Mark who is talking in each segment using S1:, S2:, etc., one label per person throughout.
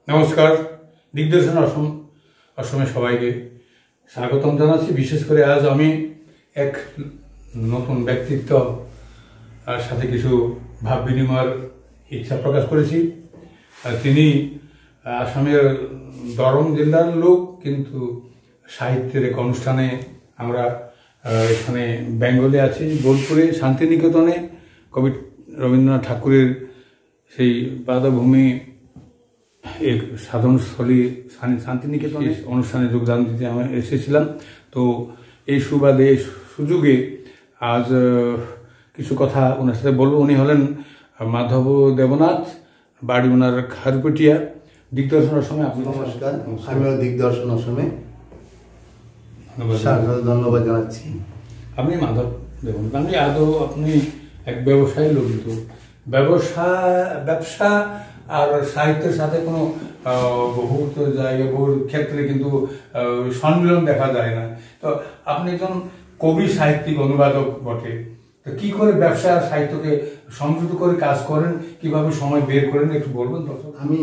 S1: নমস্কার, দিগদর্শন অসমে সবাইকে স্বাগতম জানাচ্ছি। বিশেষ করে আজ আমি এক নতুন ব্যক্তিত্ব আর সাথে কিছু ভাব বিনিময়ের ইচ্ছা প্রকাশ করেছি। তিনি আসামের দরং জেলার লোক, কিন্তু সাহিত্যের এক অনুষ্ঠানে আমরা এখানে বেঙ্গলে আছি, বোলপুরে শান্তিনিকেতনে কবি রবীন্দ্রনাথ ঠাকুরের সেই পাদভূমি এক সাধনস্থলী শান্তিনিকেতনে অনুষ্ঠানে যোগদান দিতে আমি এসেছিলাম। তো এই সুবাদে সুযোগে আজ কিছু কথা ওনার সাথে বলবো। উনি হলেন মাধব দেবনাথ, বাড়ি ওনার খারপেটিয়া। দিগদর্শন অসমে আপনি
S2: নমস্কার, আমিও দিগদর্শন অসমে ধন্যবাদ জানাচ্ছি।
S1: আপনি মাধব দেবনাথ, আমি আদৌ আপনি এক ব্যবসায়ী লোক, কিন্তু ব্যবসা আর সাহিত্যের সাথে কোনো বহুত জায়গায় বহু ক্ষেত্রে কিন্তু সম্মিলন দেখা যায় না। তো আপনি একজন কবি, সাহিত্যিক, অনুবাদক বটে। তো কি করে ব্যবসা আর সাহিত্যকে সংযুক্ত করে কাজ করেন, কিভাবে সময় বের করেন, একটু বলবেন?
S2: আমি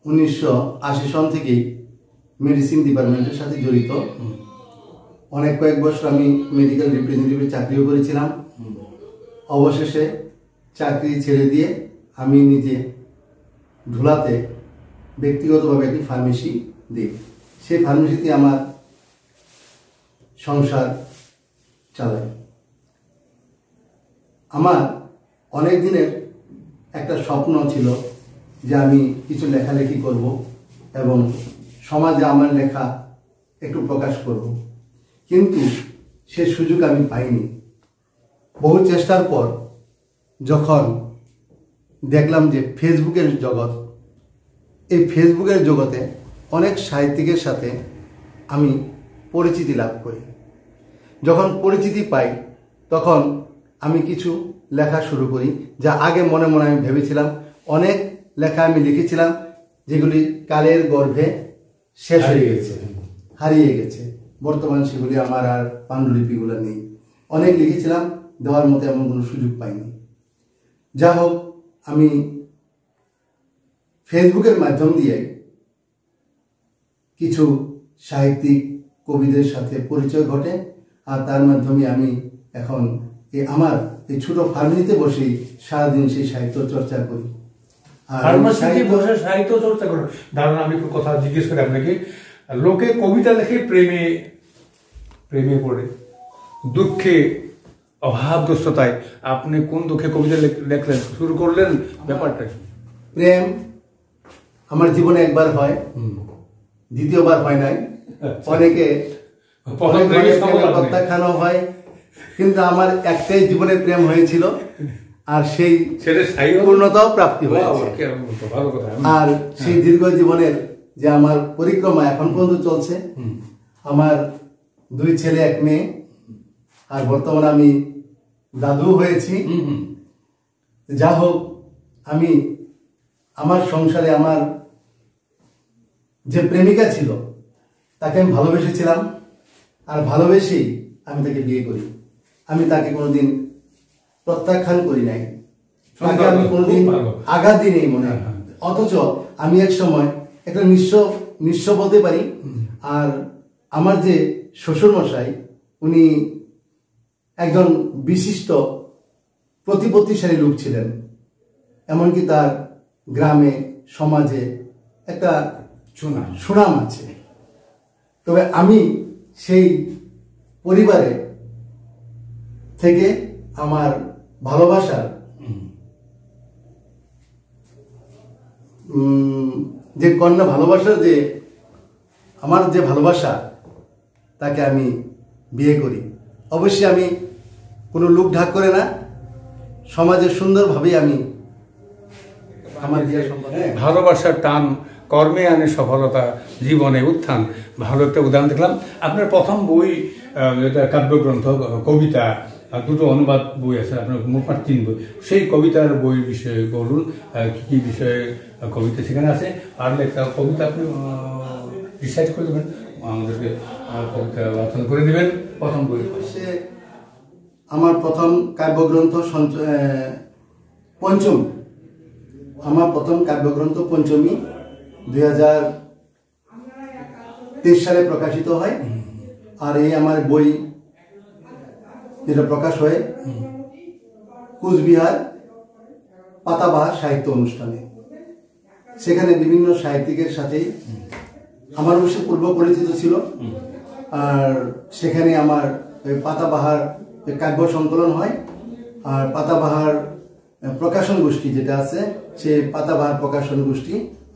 S2: 1980 সন থেকেই মেডিসিন ডিপার্টমেন্টের সাথে জড়িত। কয়েক বছর আমি মেডিকেল রিপ্রেজেন্টেটিভের চাকরিও করেছিলাম। অবশেষে চাকরি ছেড়ে দিয়ে আমি নিজে ধুলাতে ব্যক্তিগতভাবে একটি ফার্মেসি দিই। সেই ফার্মেসিতে আমার সংসার চালাই। আমার অনেক দিনের একটা স্বপ্ন ছিল যে আমি কিছু লেখালেখি করব এবং সমাজে আমার লেখা একটু প্রকাশ করব, কিন্তু সে সুযোগ আমি পাইনি। বহু চেষ্টার পর যখন দেখলাম যে ফেসবুকের জগৎ, এই ফেসবুকের জগতে অনেক সাহিত্যিকের সাথে আমি পরিচিতি লাভ করি। যখন পরিচিতি পাই তখন আমি কিছু লেখা শুরু করি, যা আগে মনে মনে আমি ভেবেছিলাম। অনেক লেখা আমি লিখেছিলাম যেগুলি কালের গর্ভে শেষ হয়ে গেছে, হারিয়ে গেছে। বর্তমান সেগুলি আমার আর পাণ্ডুলিপিগুলো নেই। অনেক লিখেছিলাম, দেওয়ার মতো এমন কোনো সুযোগ পাইনি। যা হোক, আমি ফেসবুকের মাধ্যম দিয়ে কিছু সাহিত্যিক কবিদের সাথে পরিচয় ঘটে, আর তার মাধ্যমে আমি এখন আমার এই ছোট ফার্মেসিতে বসেই সারাদিন সেই সাহিত্য চর্চা করি।
S1: সাহিত্য চর্চা করেন। ধরুন, আমি একটু কথা জিজ্ঞেস করি আপনাকে। লোকে কবিতা লেখে প্রেমে পড়ে, দুঃখে, অভাবগ্রস্ততায়। আপনি কোন দুঃখে কবিতা লেখলেন, শুরু করলেন? ব্যাপারটা
S2: প্রেম আমার জীবনে একবার হয়, দ্বিতীয়বার হয় নাই। অনেকে প্রত্যাখ্যানও হয়, কিন্তু আমার একটাই জীবনে প্রেম হয়েছিল, আর সেই পূর্ণতাও প্রাপ্তি হয়েছে। আর সেই দীর্ঘ জীবনের যে আমার পরিক্রমা এখন পর্যন্ত চলছে। আমার 2 ছেলে 1 মেয়ে, আর বর্তমানে আমি দাদু হয়েছি। যা হোক, আমি আমার সংসারে আমার যে প্রেমিকা ছিল তাকে আমি ভালোবেসেছিলাম, আর ভালোবেসেই আমি তাকে বিয়ে করি। আমি তাকে কোনোদিন প্রত্যাখ্যান করি নাই, তাকে আমি কোনোদিন আঘাত দিই নেই মনে। অথচ আমি এক সময় একটা নিঃস্ব বলতে পারি। আর আমার যে শ্বশুরমশাই, উনি একজন বিশিষ্ট প্রতিপত্তিশালী লোক ছিলেন। এমনকি তার গ্রামে, সমাজে একটা সুনাম আছে। তবে আমি সেই পরিবারে থেকে আমার ভালোবাসার যে কন্যা, ভালোবাসার যে আমার যে ভালোবাসা, তাকে আমি বিয়ে করি। অবশ্যই আমি কোনো লুক ঢাক করে না, সমাজে সুন্দরভাবেই আমি আমার বিয়ে সম্পর্কে।
S1: ভালোবাসার টান কর্মে আনে সফলতা, জীবনে উত্থান। ভালো একটা উদাহরণ দেখলাম। আপনার প্রথম বই, যেটা কাব্যগ্রন্থ, কবিতা, 2টো অনুবাদ বই আছে আপনার, মোট 3 বই। সেই কবিতার বই বিষয়ে বলুন, কি বিষয়ে কবিতা সেখানে আছে। আর একটা কবিতা আপনি ডিসাইড করে দেবেন, আমাদেরকে কবিতা বাচন করে দেবেন। প্রথম বই
S2: আমার প্রথম কাব্যগ্রন্থ পঞ্চম আমার প্রথম কাব্যগ্রন্থ পঞ্চমী 2023 সালে প্রকাশিত হয়। আর এই আমার বই যেটা প্রকাশ হয় কুচবিহার পাতাবাহার সাহিত্য অনুষ্ঠানে। সেখানে বিভিন্ন সাহিত্যিকের সাথে আমার অবশ্য পূর্ব পরিচিত ছিল। আর সেখানে আমার পাতাবাহার কাব্য সংকলন হয়। আর পাতাবাহার প্রকাশন গোষ্ঠী যেটা আছে, সেই পাতাবাহার প্রকাশন গোষ্ঠী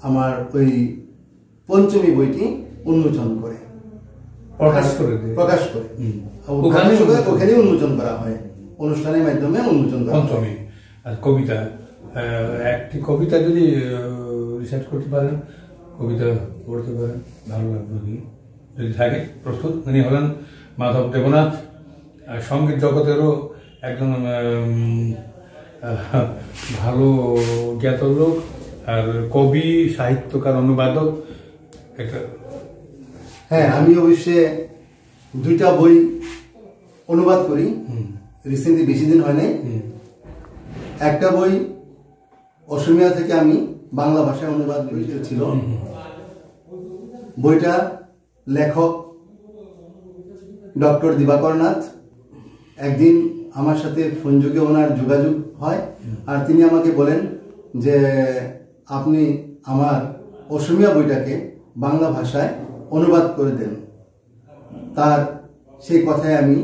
S2: আমার ওই পঞ্চমী বইটি উন্মোচন করে, প্রকাশ করে। ওখানে উন্মোচন করা হয়, অনুষ্ঠানের মাধ্যমে উন্মোচন করা হয়।
S1: পঞ্চমী। আর কবিতা, একটি কবিতা যদি রিসার্চ করতে পারেন, কবিতা পড়তে পারেন, ভালো লাগবে যদি থাকে প্রস্তুত। উনি হলেন মাধব দেবনাথ, সঙ্গীত জগতেরও একজন ভালো জ্ঞাত লোক, আর কবি, সাহিত্যকার, অনুবাদক। একটা
S2: হ্যাঁ, আমি অবশ্যই 2টা বই অনুবাদ করি রিসেন্টলি, বেশি দিন হয় নাই। একটা বই অসমীয়া থেকে আমি বাংলা ভাষায় অনুবাদ করেছিল। বইটা লেখক ডক্টর দিবাকর নাথ। একদিন আমার সাথে ফোন যোগে ওনার যোগাযোগ হয়, আর তিনি আমাকে বলেন যে আপনি আমার অসমীয়া বইটাকে বাংলা ভাষায় অনুবাদ করে দেন। তার সেই কথায় আমি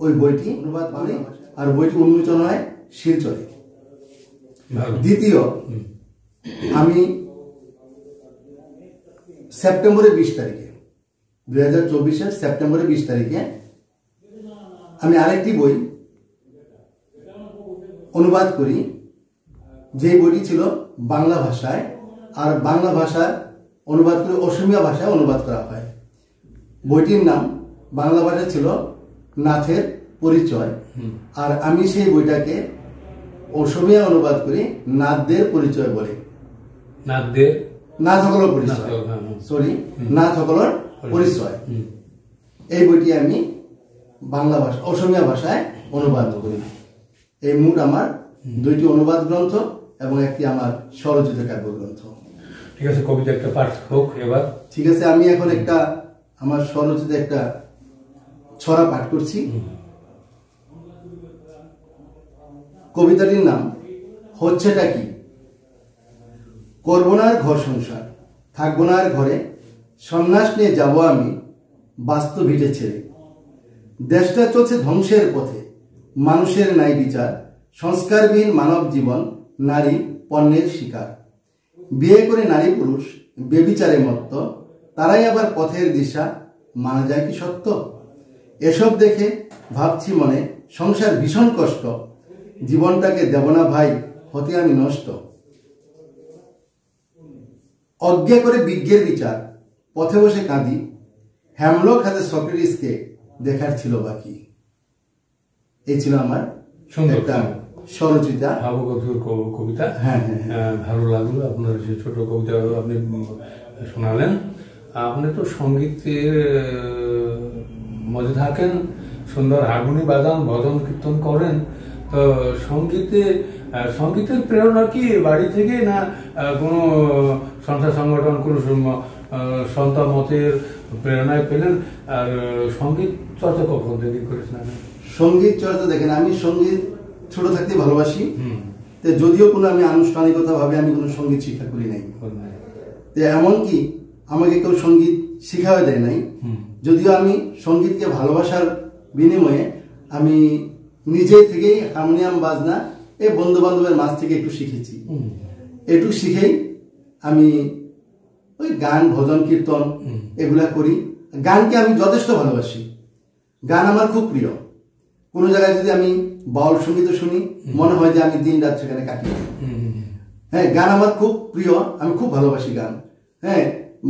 S2: ওই বইটি অনুবাদ করি, আর বইটি উন্মোচন হয় শিলচরে। দ্বিতীয়, আমি সেপ্টেম্বরের 20 তারিখে 2024 সেপ্টেম্বরের 20 তারিখে আমি আরেকটি বই অনুবাদ করি, যে বইটি ছিল বাংলা ভাষায়, আর বাংলা ভাষা অনুবাদ করে অসমীয়া ভাষায় অনুবাদ করা হয়। বইটির নাম বাংলা ভাষায় ছিল নাথের পরিচয়, আর আমি সেই বইটাকে অসমীয়া অনুবাদ করি নাথদের পরিচয় বলে। নাথ সকলের পরিচয়, সরি, নাথ সকলের পরিচয়। এই বইটি আমি বাংলা ভাষা অসমীয়া ভাষায় অনুবাদ করি। এই মোট আমার 2টি অনুবাদ গ্রন্থ এবং একটি আমার স্বরচিত কাব্যগ্রন্থ।
S1: ঠিক আছে, কবিতা একটা পাঠ হোক এবার।
S2: ঠিক আছে, আমি এখন একটা আমার স্বরচিত একটা ছড়া পাঠ করছি। কবিতাটির নাম হচ্ছেটা কি। করবো না আর ঘর সংসার, থাকবো না আর ঘরে, সন্ন্যাস নিয়ে যাব আমি বাস্তব ভিটে ছেড়ে। দেশটা চলছে ধ্বংসের পথে, মানুষের নাই বিচার, সংস্কারবিহীন মানব জীবন নারী পণ্যের শিকার। বিয়ে করে নারী পুরুষ বেবিচারে মত্ত, তারাই আবার পথের দিশা, মানা যায় কি সত্য। এসব দেখে ভাবছি মনে সংসার ভীষণ কষ্ট, জীবনটাকে দেব না ভাই হতে আমি নষ্ট। অজ্ঞা করে বিজ্ঞের বিচার, পথে বসে কাঁদি, হ্যামলক হাতে সক্রেটিসকে দেখার ছিল বাকি। এই ছিল আমার একটা স্বরচিতা
S1: ভাবগধুর কবিতা।
S2: হ্যাঁ,
S1: ভালো লাগলো আপনার যে ছোট কবিতা আপনি শোনালেন। আপনি তো সঙ্গীতের মধ্যে থাকেন, সুন্দর হারমোনি বাজান, ভজন কীর্তন করেন। তো সঙ্গীতের প্রেরণা কি বাড়ি থেকে, না কোনো সংস্থা সংগঠন, কোনো সন্তান মতের প্রেরণায় পেলেন? আর সঙ্গীত চর্চা কখন থেকে করেছেন?
S2: সঙ্গীত চর্চা দেখেন, আমি সঙ্গীত ছোট থাকতে ভালোবাসি। যদিও কোনো আমি আনুষ্ঠানিকতা ভাবে আমি কোনো সঙ্গীত শিক্ষা করি নাই, এমনকি আমাকে কেউ সঙ্গীত শিখাও দেয় নাই। যদিও আমি সঙ্গীতকে ভালোবাসার বিনিময়ে আমি নিজে থেকেই হারমোনিয়াম বাজনা এই বন্ধু বান্ধবের মাঝ থেকে একটু শিখেছি। একটু শিখেই আমি ওই গান, ভজন, কীর্তন এগুলা করি। গানকে আমি যথেষ্ট ভালোবাসি, গান আমার খুব প্রিয়। কোনো জায়গায় যদি আমি বাউল সঙ্গীত শুনি, মনে হয় যে আমি দিন রাত সেখানে কাটি। হ্যাঁ, গান আমার খুব প্রিয়, আমি খুব ভালোবাসি গান। হ্যাঁ,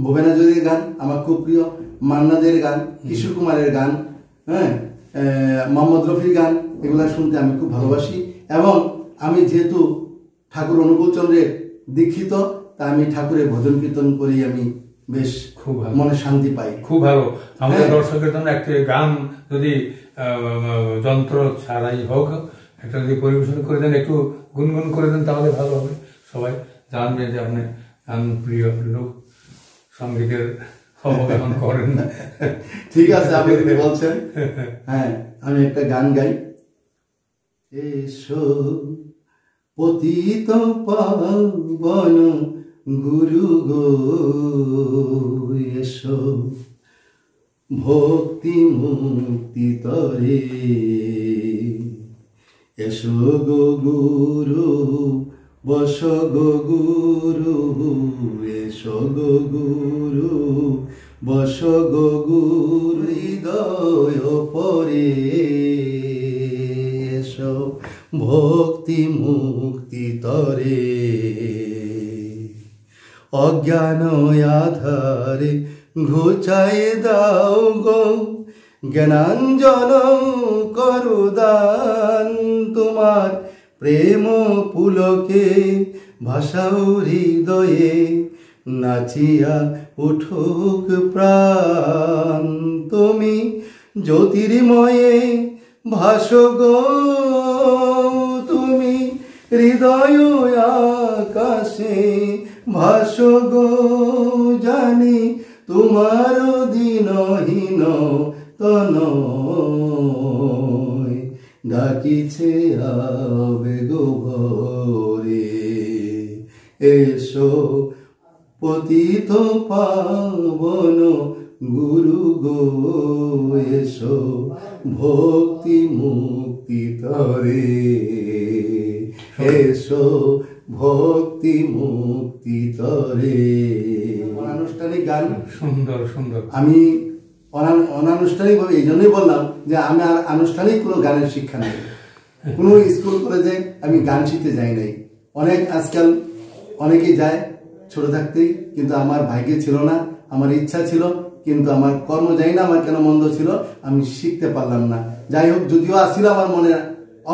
S2: ভুবনেশ্বরীর গান আমার খুব প্রিয়, মান্নাদের গান, কিশোর কুমারের গান, হ্যাঁ, মোহাম্মদ রফির গান, এগুলা শুনতে আমি খুব ভালোবাসি। এবং আমি যেহেতু ঠাকুর অনুকূল চন্দ্রের দীক্ষিত, তা আমি ঠাকুরের ভজন কীর্তন করি, আমি বেশ খুব মনে শান্তি পাই।
S1: খুব ভালো। আমাদের দর্শকের জন্য একটা গান যদি যন্ত্র ছাড়াই হোক একটা যদি পরিবেশন করে দেন, একটু গুনগুন করে দেন, তাহলে ভালো হবে। সবাই জানবে যে আপনি গান প্রিয় লোক, সঙ্গীতের অবগাহন করেন না।
S2: ঠিক আছে, আপনি যদি বলছেন, হ্যাঁ আমি একটা গান গাই। এসো পতিত পাবন গুরু গো, এসো ভক্তি মুক্তি তরে, এসো গো গুরু বস গো গুরু, এসো গো গুরু বস গো গুরু হৃদয় পরে, এসো ভক্তি মুক্তি তরে, অজ্ঞান আধারে ঘুচায় দাও গো, জ্ঞানাঞ্জন করু দান, তোমার প্রেম পুলকে ভাষাও হৃদয়ে, নাচিয়া উঠুক প্রাণ, তুমি জ্যোতির্ময়ে ভাসো গো, তুমি হৃদয় আকাশে ভাসো গো, জানি তোমার দিনহীন তনয়, ডাকিছে আবেগ ভরে, এসো পতিত পাবন গুরু গো, এসো ভক্তি মুক্তি তরে, এসো ভক্তি মুক্তি তরে। অনানুষ্ঠানিক গান,
S1: সুন্দর সুন্দর।
S2: আমি অনানুষ্ঠানিক ভাবে এই জন্যই বললাম যে আমি আর আনুষ্ঠানিক কোনো গানের শিক্ষা নেই, কোনো স্কুল কলেজে আমি গান শিখতে যাই নাই। আজকাল অনেকেই যায় ছোট থাকতেই, কিন্তু আমার ভাগ্যে ছিল না, আমার ইচ্ছা ছিল কিন্তু আমার কর্ম যাই না, আমার কেন মন্দ ছিল, আমি শিখতে পারলাম না। যাই হোক, যদিও আসছিল আমার মনে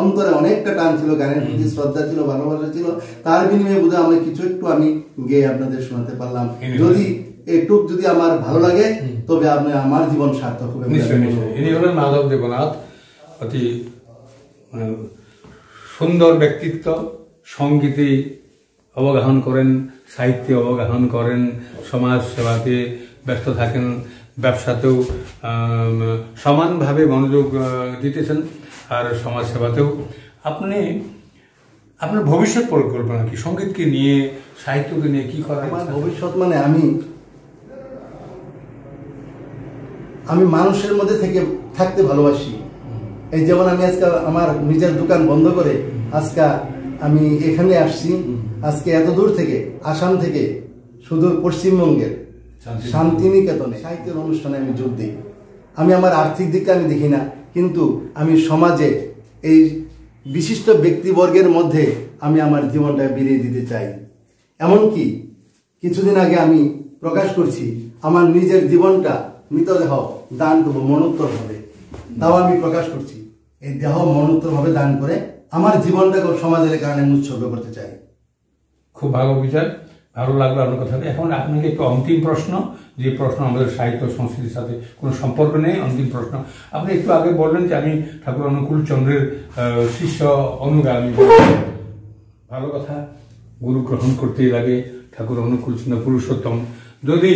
S2: অন্তরে অনেকটা টান ছিল, গানের প্রতি শ্রদ্ধা ছিল, ভালোবাসা ছিল, তার বিনিময়ে বোধহয় আমি কিছু একটু আমি গেয়ে আপনাদের শোনাতে পারলাম। যদি একটু যদি আমার ভালো লাগে তবে আপনি আমার জীবন সার্থক হবে।
S1: নিশ্চয়ই নিশ্চয়ই। ইনি হলেন মাধব দেবনাথ, অতি সুন্দর ব্যক্তিত্ব, সঙ্গীতে অবগাহন করেন, সাহিত্যে অবগাহন করেন, সমাজ সেবাতে ব্যস্ত থাকেন, ব্যবসাতেও সমানভাবে মনোযোগ দিতেছেন, আর সমাজ সেবাতেও। আপনার ভবিষ্যৎ পরিকল্পনা কি? সঙ্গীতকে নিয়ে, সাহিত্যকে নিয়ে কি করার
S2: আমার ভবিষ্যৎ মানে আমি মানুষের মধ্যে থাকতে ভালোবাসি। এই যেমন আমি আজকে আমার নিজের দোকান বন্ধ করে আজকে আমি এখানে আসছি, আজকে এত দূর থেকে, আসাম থেকে, সুদূর পশ্চিমবঙ্গের শান্তিনিকেতনে সাহিত্যের অনুষ্ঠানে আমি যোগ দিই। আমি আমার আর্থিক দিকটা আমি দেখি না, কিন্তু আমি সমাজে এই বিশিষ্ট ব্যক্তিবর্গের মধ্যে আমি আমার জীবনটা বিলিয়ে দিতে চাই। এমনকি কিছুদিন আগে আমি প্রকাশ করছি আমার নিজের জীবনটা মৃতদেহ দান করবো মরণোত্তর ভাবে, তাও আমি প্রকাশ করছি। এই দেহ মরণোত্তর ভাবে দান করে আমার জীবনটাকে সমাজের কারণে উৎসর্গ করতে চাই।
S1: খুব ভালো বিচার, ভালো লাগলো আপনার কথা। এখন আপনাকে একটু অন্তিম প্রশ্ন, যে প্রশ্ন আমাদের সাহিত্য সংস্কৃতির সাথে কোনো সম্পর্ক নেই, অন্তিম প্রশ্ন। আপনি একটু আগে বললেন যে আমি ঠাকুর অনুকূল চন্দ্রের শিষ্য অনুগামী। ভালো কথা, গুরু গ্রহণ করতেই লাগে। ঠাকুর অনুকূল চন্দ্র পুরুষোত্তম। যদি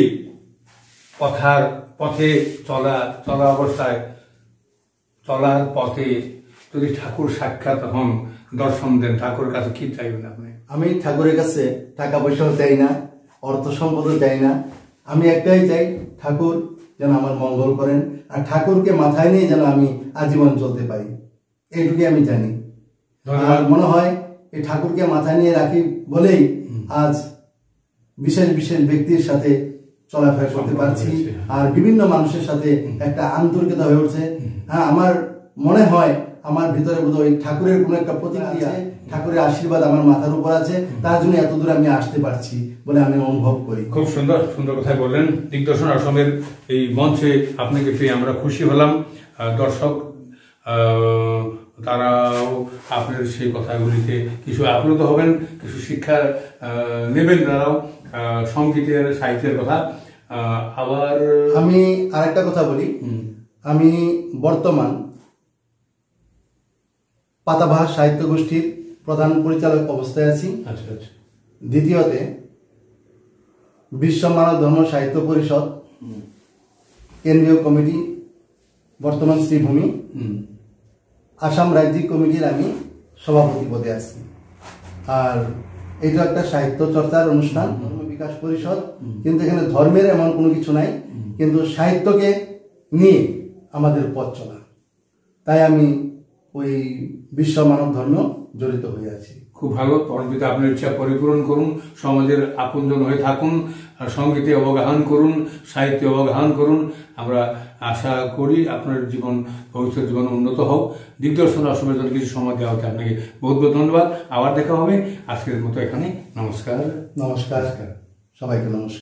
S1: পথে চলা অবস্থায়, চলার পথে যদি ঠাকুর সাক্ষাৎ হন, দর্শন দেন, ঠাকুরের কাছে কি চাইবেন আপনি?
S2: আমি ঠাকুরের কাছে টাকা পয়সাও চাই না, অর্থ সম্পদও চাই না। আমি একটাই চাই, ঠাকুর যেন আমার মঙ্গল করেন, আর ঠাকুরকে মাথায় নিয়ে যেন আমি আজীবন চলতে পারি, এইটুকুই আমি জানি। আর মনে হয় এই ঠাকুরকে মাথায় নিয়ে রাখি বলেই আজ বিশেষ বিশেষ ব্যক্তির সাথে চলাফেরা করতে পারছি, আর বিভিন্ন মানুষের সাথে একটা আন্তরিকতা হয়ে উঠছে। হ্যাঁ, আমার মনে হয় আমার ভিতরে বোধহয় ঠাকুরের কোনো একটা প্রতিক্রিয়া, ঠাকুরের আশীর্বাদ আমার মাথার উপর আছে, তার জন্য এত দূর আমি আসতে পারছি বলে আমি অনুভব করি।
S1: খুব সুন্দর সুন্দর কথা বললেন। দিগদর্শন আশ্রমের এই মঞ্চে আপনাকে পেয়ে আমরা খুশি হলাম। দর্শক তারাও আপনার সেই কথাগুলিতে কিছু আপ্লুত হবেন, কিছু শিক্ষা নেবেন তারাও, সঙ্গীতের সাহিত্যের কথা। আবার
S2: আমি আরেকটা কথা বলি, আমি বর্তমান পাতাবাহার সাহিত্য গোষ্ঠীর প্রধান পরিচালক অবস্থায় আছি।
S1: আচ্ছা আচ্ছা।
S2: দ্বিতীয়তে বিশ্ব মানব ধর্ম সাহিত্য পরিষদ কেন্দ্রীয় কমিটি বর্তমান শ্রীভূমি আসাম রাজ্যিক কমিটির আমি সভাপতি পদে আছি। আর এটা একটা সাহিত্য চর্চার অনুষ্ঠান, ধর্ম বিকাশ পরিষদ, কিন্তু এখানে ধর্মের এমন কোনো কিছু নাই, কিন্তু সাহিত্যকে নিয়ে আমাদের পথ চলা। তাই আমি ওই বিশ্ব মানব ধর্ম জড়িত হয়ে আছি।
S1: খুব ভালো। পরমপিতা আপনার ইচ্ছা পরিপূরণ করুন, সমাজের আপনজন হয়ে থাকুন, সঙ্গীতে অবগাহন করুন, সাহিত্যে অবগাহন করুন। আমরা আশা করি আপনার জীবন, ভবিষ্যৎ জীবন উন্নত হোক। দিগদর্শন অসমের জন্য কিছু সময় দেওয়া হচ্ছে, আপনাকে বহুত বহুত ধন্যবাদ। আবার দেখা হবে। আজকের মতো এখানে নমস্কার।
S2: নমস্কার, সবাইকে নমস্কার।